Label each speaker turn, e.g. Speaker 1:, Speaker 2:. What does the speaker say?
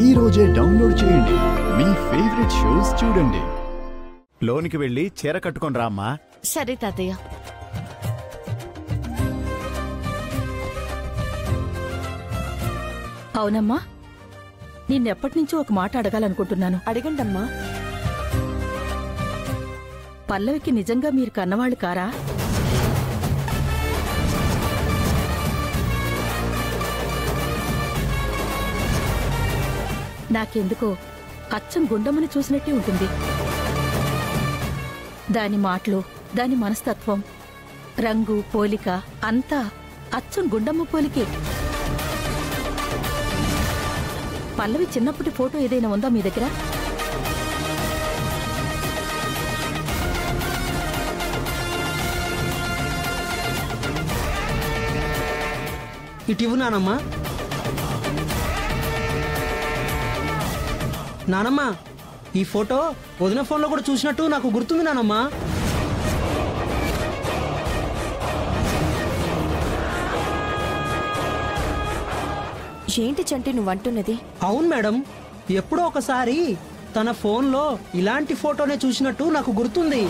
Speaker 1: ఈ రోజే డౌన్లోడ్ చేయండి, మీ ఫేవరెట్ షోస్ చూడండి.
Speaker 2: లోనికి వెళ్ళి చీర కట్టుకొని రామ్మా.
Speaker 3: సరే తాతయ్య.
Speaker 4: అవునమ్మా, నిన్నెప్పటినుంచో ఒక మాట అడగాలనుకుంటున్నాను.
Speaker 5: అడగండమ్మా.
Speaker 4: పల్లవికి నిజంగా మీరు కన్నవాళ్ళు కారా? నాకెందుకో అచ్చం గుండమ్మని చూసినట్టే ఉంటుంది. దాని మాటలు, దాని మనస్తత్వం, రంగు, పోలిక అంతా అచ్చం గుండమ్మ పోలికే. పల్లవి చిన్నప్పటి ఫోటో ఏదైనా ఉందా మీ దగ్గర?
Speaker 6: ఇటివు నానమ్మా. నానమ్మా, ఈ ఫోటో వదిన ఫోన్లో కూడా చూసినట్టు నాకు గుర్తుంది నానమ్మా.
Speaker 5: ఏంటి చంటి నువ్వంటున్నది?
Speaker 6: అవును మేడం, ఎప్పుడో ఒకసారి తన ఫోన్లో ఇలాంటి ఫోటోనే చూసినట్టు నాకు గుర్తుంది.